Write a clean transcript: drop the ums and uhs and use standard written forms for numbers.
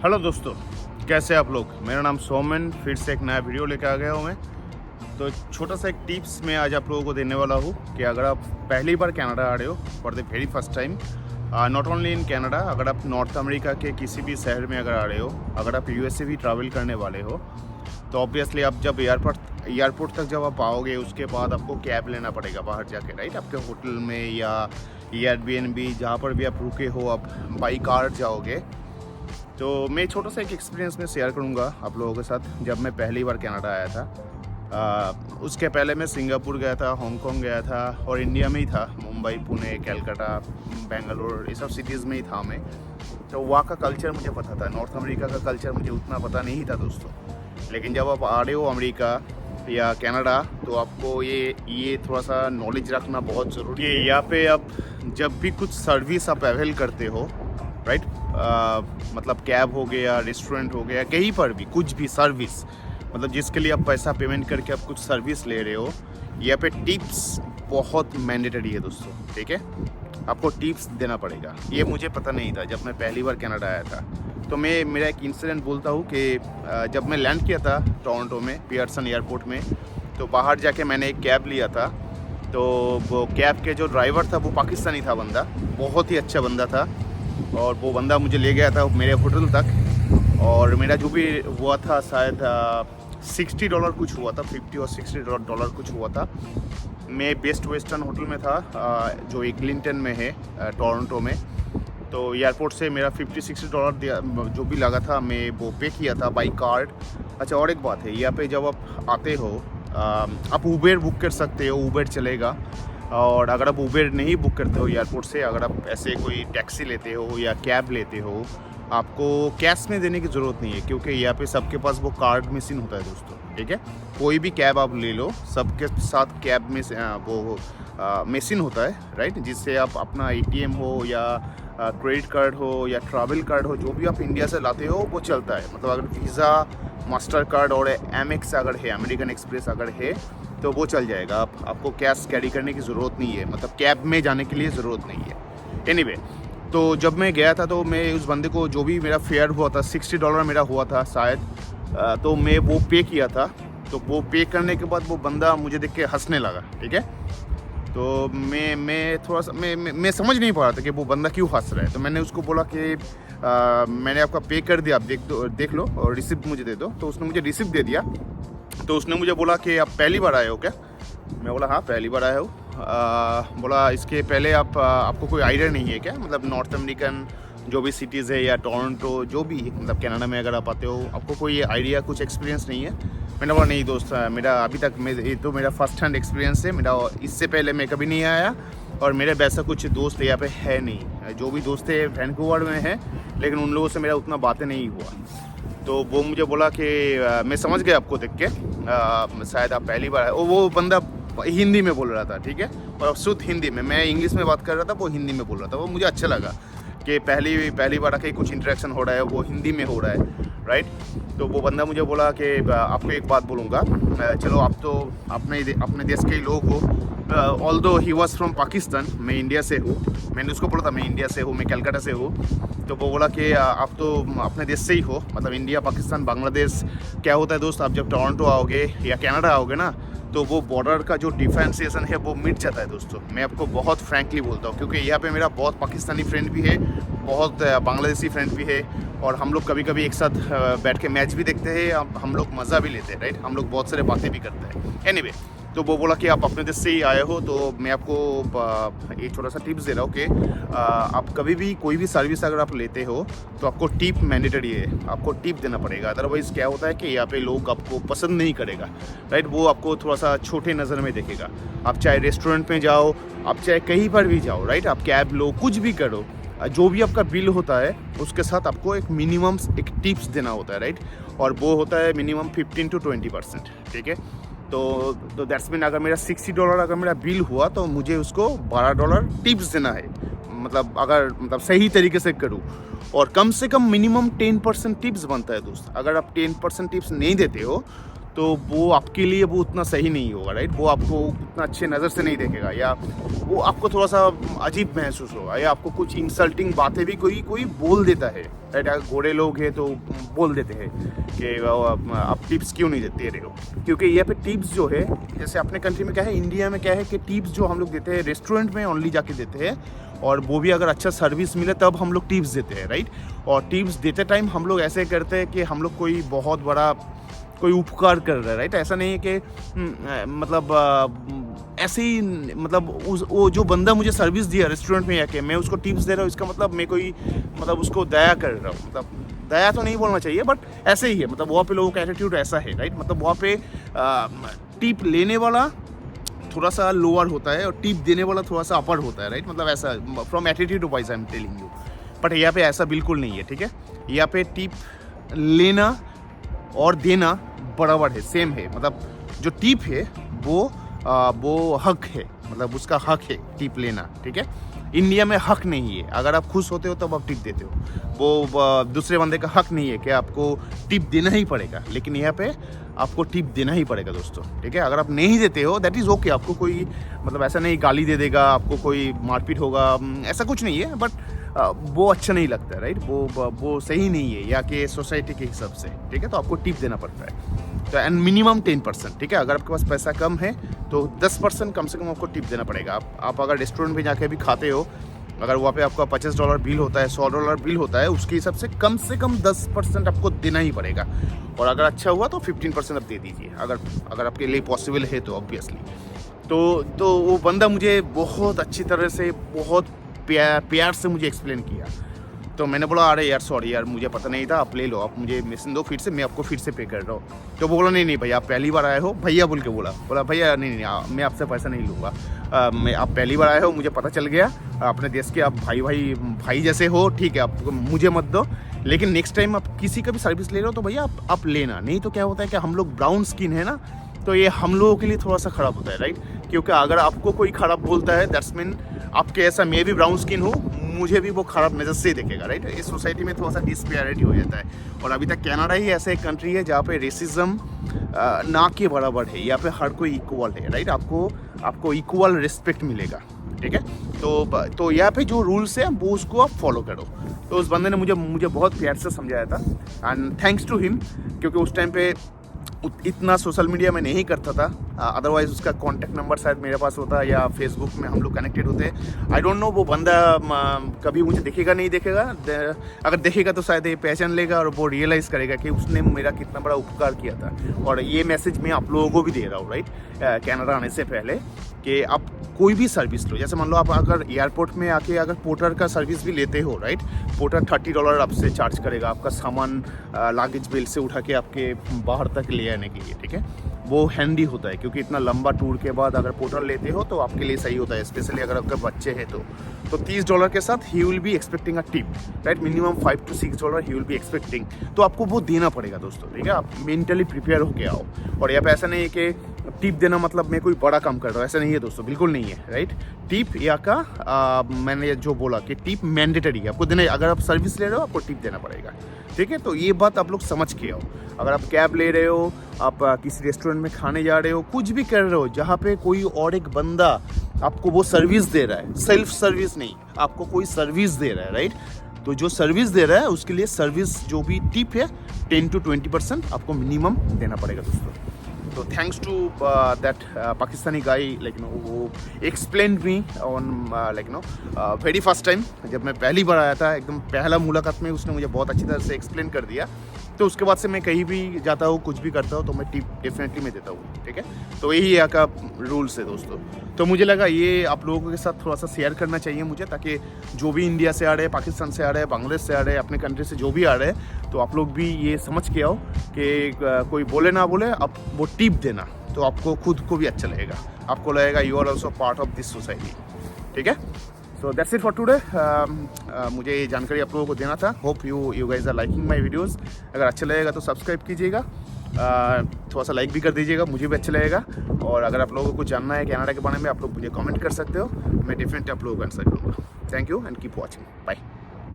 Hello दोस्तों, कैसे आप लोग। मेरा नाम सोमन, फिर से एक नया वीडियो लेकर आ गया हूँ मैं। तो छोटा सा एक टिप्स मैं आज आप लोगों को देने वाला हूँ कि अगर आप पहली बार कनाडा आ रहे हो for the very first time, not only in Canada, अगर आप नॉर्थ अमेरिका के किसी भी शहर में अगर आ रहे हो, अगर आप यूएसए भी ट्रैवल करने वाले हो, तो ऑब्वियसली आप जब एयरपोर्ट तक जब आप आओगे उसके बाद आपको कैब लेना पड़ेगा बाहर जाके, राइट। आपके होटल में या एयरबीएनबी जहाँ पर भी आप रुके हो, आप बाई कार जाओगे। तो मैं छोटा सा एक एक्सपीरियंस में शेयर करूँगा आप लोगों के साथ। जब मैं पहली बार कनाडा आया था, उसके पहले मैं सिंगापुर गया था, हांगकांग गया था और इंडिया में ही था, मुंबई, पुणे, कलकत्ता, बेंगलोर, ये सब सिटीज़ में ही था मैं। तो वहाँ का कल्चर मुझे पता था, नॉर्थ अमेरिका का कल्चर मुझे उतना पता नहीं था दोस्तों। लेकिन जब आप आ रहे हो अमेरिका या कनाडा, तो आपको ये थोड़ा सा नॉलेज रखना बहुत ज़रूरी है। यहाँ पे आप जब भी कुछ सर्विस आप अवेल करते हो, राइट, मतलब कैब हो गया, रेस्टोरेंट हो गया, कहीं पर भी कुछ भी सर्विस, मतलब जिसके लिए आप पैसा पेमेंट करके आप कुछ सर्विस ले रहे हो, यहाँ पे टिप्स बहुत मैंडेटरी है दोस्तों, ठीक है। आपको टिप्स देना पड़ेगा। ये मुझे पता नहीं था जब मैं पहली बार कनाडा आया था। तो मैं मेरा एक इंसिडेंट बोलता हूँ कि जब मैं लैंड किया था टोरंटो में, पियर्सन एयरपोर्ट में, तो बाहर जाके मैंने एक कैब लिया था। तो वो कैब के जो ड्राइवर था वो पाकिस्तानी था बंदा, बहुत ही अच्छा बंदा था। और वो बंदा मुझे ले गया था मेरे होटल तक, और मेरा जो भी हुआ था शायद $60 कुछ हुआ था, $50 और $60 कुछ हुआ था। मैं बेस्ट वेस्टर्न होटल में था, जो एग्लिंटन में है, टोरंटो में। तो एयरपोर्ट से मेरा $50-60 दिया, जो भी लगा था मैं वो पे किया था बाई कार्ड। अच्छा, और एक बात है, यहाँ पे जब आप आते हो आप उबेर बुक कर सकते हो, उबेर चलेगा। और अगर आप उबेर नहीं बुक करते हो एयरपोर्ट से, अगर आप ऐसे कोई टैक्सी लेते हो या कैब लेते हो, आपको कैश में देने की ज़रूरत नहीं है, क्योंकि यहाँ पे सबके पास वो कार्ड मशीन होता है दोस्तों, ठीक है। कोई भी कैब आप ले लो, सबके साथ कैब में वो मशीन होता है, राइट, जिससे आप अपना एटीएम हो या क्रेडिट कार्ड हो या ट्रैवल कार्ड हो, जो भी आप इंडिया से लाते हो वो चलता है। मतलब अगर वीज़ा, मास्टर कार्ड और एमएक्स अगर है, अमेरिकन एक्सप्रेस अगर है, तो वो चल जाएगा। आपको कैश कैरी करने की ज़रूरत नहीं है, मतलब कैब में जाने के लिए ज़रूरत नहीं है। एनीवे, तो जब मैं गया था तो मैं उस बंदे को, जो भी मेरा फेयर हुआ था, $60 मेरा हुआ था शायद, तो मैं वो पे किया था। तो वो पे करने के बाद वो बंदा मुझे देख के हंसने लगा, ठीक है। तो मैं थोड़ा सा मैं समझ नहीं पा रहा था कि वो बंदा क्यों हंस रहा है। तो मैंने उसको बोला कि मैंने आपका पे कर दिया, आप देख लो और रिसिप्ट मुझे दे दो। तो उसने मुझे रिसिप्ट दे दिया। तो उसने मुझे बोला कि आप पहली बार आए हो क्या। मैं बोला हाँ, पहली बार आया हूँ। बोला इसके पहले आपको कोई आइडिया नहीं है क्या, मतलब नॉर्थ अमेरिकन जो भी सिटीज़ है या टोरंटो, जो भी मतलब कनाडा में अगर आप आते हो, आपको कोई आइडिया, कुछ एक्सपीरियंस नहीं है। मैंने बोला नहीं दोस्त, मेरा अभी तक ये तो मेरा फर्स्ट हैंड एक्सपीरियंस है मेरा, इससे पहले मैं कभी नहीं आया और मेरे वैसा कुछ दोस्त यहाँ पे है नहीं। जो भी दोस्त है वैंकूवर में है, लेकिन उन लोगों से मेरा उतना बातें नहीं हुआ। तो वो मुझे बोला कि मैं समझ गया आपको देख के, शायद आप पहली बार है। वो बंदा हिंदी में बोल रहा था, ठीक है, और शुद्ध हिंदी में। मैं इंग्लिश में बात कर रहा था, वो हिंदी में बोल रहा था। वो मुझे अच्छा लगा कि पहली बार आके कुछ इंटरेक्शन हो रहा है, वो हिंदी में हो रहा है, राइट। तो वो बंदा मुझे बोला कि आपको एक बात बोलूँगा, चलो आप तो अपने देश के ही लोग हो। Although he was from Pakistan, मैं इंडिया से हूँ। मैंने उसको बोला था मैं इंडिया से हूँ, मैं कलकत्ता से हूँ। तो वो बोला कि आप तो अपने देश से ही हो, मतलब इंडिया, पाकिस्तान, बांग्लादेश। क्या होता है दोस्त, आप जब टोरंटो आओगे या कनाडा आओगे ना, तो वो बॉर्डर का जो डिफ्रेंसिएशन है वो मिट जाता है दोस्तों। मैं आपको बहुत फ्रैंकली बोलता हूँ, क्योंकि यहाँ पे मेरा बहुत पाकिस्तानी फ्रेंड भी है, बहुत बांग्लादेशी फ्रेंड भी है, और हम लोग कभी कभी एक साथ बैठ के मैच भी देखते हैं, हम लोग मज़ा भी लेते हैं, राइट। हम लोग बहुत सारे बातें भी करते हैं। एनीवे, तो वो बोला कि आप अपने देश से ही आए हो, तो मैं आपको एक छोटा सा टिप्स दे रहा हूँ कि आप कभी भी कोई भी सर्विस अगर आप लेते हो तो आपको टिप मैंडेटरी है, आपको टिप देना पड़ेगा। अदरवाइज़ क्या होता है कि यहाँ पे लोग आपको पसंद नहीं करेगा, राइट। वो आपको थोड़ा सा छोटे नज़र में देखेगा। आप चाहे रेस्टोरेंट में जाओ, आप चाहे कहीं पर भी जाओ, राइट, आप कैब लो, कुछ भी करो, जो भी आपका बिल होता है उसके साथ आपको एक मिनिमम एक टिप्स देना होता है, राइट। और वो होता है मिनिमम 15 to 20%, ठीक है। तो दैट्स मीन अगर मेरा $60 अगर मेरा बिल हुआ, तो मुझे उसको $12 टिप्स देना है। मतलब सही तरीके से करूँ, और कम से कम मिनिमम 10% टिप्स बनता है दोस्त। अगर आप 10% टिप्स नहीं देते हो तो वो आपके लिए वो उतना सही नहीं होगा, राइट। वो आपको उतना अच्छे नज़र से नहीं देखेगा, या वो आपको थोड़ा सा अजीब महसूस होगा, या आपको कुछ इंसल्टिंग बातें भी कोई बोल देता है, राइट। अगर गोरे लोग हैं तो बोल देते हैं कि आप टिप्स क्यों नहीं दे रहे हो, क्योंकि यहाँ पे टिप्स जो है, जैसे अपने कंट्री में क्या है, इंडिया में क्या है कि टिप्स जो हम लोग देते हैं रेस्टोरेंट में ओनली जाके देते हैं, और वो भी अगर अच्छा सर्विस मिले तब हम लोग टिप्स देते हैं, राइट। और टिप्स देते टाइम हम लोग ऐसे करते हैं कि हम लोग कोई बहुत बड़ा कोई उपकार कर रहा है, राइट। ऐसा नहीं है कि मतलब ऐसे ही, मतलब वो जो बंदा मुझे सर्विस दिया रेस्टोरेंट में आके, मैं उसको टिप्स दे रहा हूँ, इसका मतलब मैं कोई मतलब उसको दया कर रहा हूँ। मतलब दया तो नहीं बोलना चाहिए, बट ऐसे ही है, मतलब वहाँ पे लोगों का एटीट्यूड ऐसा है, राइट। मतलब वहाँ पे टिप लेने वाला थोड़ा सा लोअर होता है और टिप देने वाला थोड़ा सा अपर होता है, राइट। मतलब ऐसा from attitude wise I am telling you, but यहाँ पे ऐसा बिल्कुल नहीं है, ठीक है। यहाँ पे टिप लेना और देना बराबर है, सेम है। मतलब जो टिप है वो हक है, मतलब उसका हक है टिप लेना, ठीक है। इंडिया में हक नहीं है, अगर आप खुश होते हो तब आप टिप देते हो, वो दूसरे बंदे का हक नहीं है कि आपको टिप देना ही पड़ेगा, लेकिन यहाँ पे आपको टिप देना ही पड़ेगा दोस्तों, ठीक है। अगर आप नहीं देते हो दैट इज़ ओके, आपको कोई मतलब ऐसा नहीं गाली दे देगा, आपको कोई मारपीट होगा, ऐसा कुछ नहीं है, बट वो अच्छा नहीं लगता है, राइट। वो सही नहीं है यहाँ के सोसाइटी के हिसाब से, ठीक है। तो आपको टिप देना पड़ता है, तो एंड मिनिमम 10%, ठीक है। अगर आपके पास पैसा कम है तो 10% कम से कम आपको टिप देना पड़ेगा। आप अगर रेस्टोरेंट में जाके भी खाते हो, अगर वहाँ पे आपका $50 बिल होता है, $100 बिल होता है, उसके हिसाब से कम 10% आपको देना ही पड़ेगा। और अगर अच्छा हुआ तो 15% आप दे दीजिए, अगर आपके लिए पॉसिबल है तो ऑब्वियसली। तो वो बंदा मुझे बहुत अच्छी तरह से, बहुत प्यार से मुझे एक्सप्लेन किया। तो मैंने बोला अरे यार सॉरी यार, मुझे पता नहीं था, आप ले लो, आप मुझे मिशन दो फिर से, मैं आपको फिर से पे कर रहा हूँ। तो वो बोला नहीं भाई, आप पहली बार आए हो, भैया बोल के बोला भैया नहीं मैं आपसे पैसा नहीं लूँगा, मैं आप पहली बार आए हो, मुझे पता चल गया, अपने देश के आप भाई जैसे हो, ठीक है, आप मुझे मत दो, लेकिन नेक्स्ट टाइम आप किसी का भी सर्विस ले रहे हो तो भैया आप लेना। नहीं तो क्या होता है कि हम लोग ब्राउन स्किन है ना, तो ये हम लोगों के लिए थोड़ा सा ख़राब होता है, राइट। क्योंकि अगर आपको कोई ख़राब बोलता है दैट्स मीन आपके ऐसा, मैं भी ब्राउन स्किन हूँ, मुझे भी वो ख़राब नज़र से देखेगा, राइट। इस सोसाइटी में थोड़ा सा डिस्पैरिटी हो जाता है। और अभी तक कनाडा ही ऐसा एक कंट्री है जहाँ पे रेसिज्म ना के बराबर है, यहाँ पे हर कोई इक्वल है, राइट। आपको इक्वल रिस्पेक्ट मिलेगा, ठीक है। तो यहाँ पे जो रूल्स है वो उसको आप फॉलो करो। तो उस बंदे ने मुझे बहुत प्यार से समझाया था, एंड थैंक्स टू हिम, क्योंकि उस टाइम पे इतना सोशल मीडिया में नहीं करता था, अदरवाइज उसका कांटेक्ट नंबर शायद मेरे पास होता, या फेसबुक में हम लोग कनेक्टेड होते। आई डोंट नो वो बंदा कभी मुझे देखेगा नहीं देखेगा, अगर देखेगा तो शायद ये पहचान लेगा और वो रियलाइज़ करेगा कि उसने मेरा कितना बड़ा उपकार किया था। और ये मैसेज मैं आप लोगों को भी दे रहा हूँ, राइट, कनाडा आने से पहले, कि आप कोई भी सर्विस लो। जैसे मान लो आप अगर एयरपोर्ट में आके अगर पोर्टर का सर्विस भी लेते हो, राइट, पोर्टर $30 आपसे चार्ज करेगा आपका सामान लागेज बेल्ट से उठा के आपके बाहर तक ले आने के लिए, ठीक है। वो हैंडी होता है, क्योंकि इतना लंबा टूर के बाद अगर पोर्टर लेते हो तो आपके लिए सही होता है, स्पेशली अगर आपके बच्चे हैं तो $30 के साथ he will be expecting a tip, right. Minimum $5 to $6 he will be expecting, तो आपको वो देना पड़ेगा दोस्तों, ठीक है। आप मेंटली प्रिपेयर होके आओ। और यहाँ पे ऐसा नहीं है कि टिप देना मतलब मैं कोई बड़ा काम कर रहा हूँ, ऐसा नहीं है दोस्तों, बिल्कुल नहीं है, राइट। टिप यहाँ का मैंने जो बोला कि टिप मैंडेटरी है, आपको देना। अगर आप सर्विस ले रहे हो आपको टिप देना पड़ेगा, ठीक है। तो ये बात आप लोग समझ के आओ। अगर आप कैब ले रहे हो, आप किसी रेस्टोरेंट में खाने जा रहे हो, कुछ भी कर रहे हो जहाँ पे कोई और एक बंदा आपको वो सर्विस दे रहा है, सेल्फ सर्विस नहीं, आपको कोई सर्विस दे रहा है, राइट। तो जो सर्विस दे रहा है उसके लिए सर्विस जो भी टिप है 10 to 20% आपको मिनिमम देना पड़ेगा दोस्तों। तो थैंक्स टू दैट पाकिस्तानी गाई, लाइक नो, वो explain me on like know very first time, जब मैं पहली बार आया था, एकदम पहला मुलाकात में उसने मुझे बहुत अच्छी तरह से एक्सप्लेन कर दिया। तो उसके बाद से मैं कहीं भी जाता हूँ, कुछ भी करता हूँ, तो मैं टिप डेफिनेटली मैं देता हूँ, ठीक है। तो यही यहाँ का रूल्स है दोस्तों। तो मुझे लगा ये आप लोगों के साथ थोड़ा सा शेयर करना चाहिए मुझे, ताकि जो भी इंडिया से आ रहे हैं, पाकिस्तान से आ रहे हैं, बांग्लादेश से आ रहे हैं, अपने कंट्री से जो भी आ रहे हैं, तो आप लोग भी ये समझ के आओ कि कोई बोले ना बोले, आप वो टिप देना, तो आपको खुद को भी अच्छा लगेगा, आपको लगेगा you are also part of this society, ठीक है। So that's it for today. मुझे ये जानकारी आप लोगों को देना था। Hope you guys are liking my videos. अगर अच्छा लगेगा तो सब्सक्राइब कीजिएगा, थोड़ा सा लाइक भी कर दीजिएगा, मुझे भी अच्छा लगेगा। और अगर आप लोगों को जानना है कनाडा के बारे में, आप लोग मुझे कमेंट कर सकते हो, मैं डेफिनेटली आप लोगों को आंसर करूँगा। Thank you and keep watching, bye.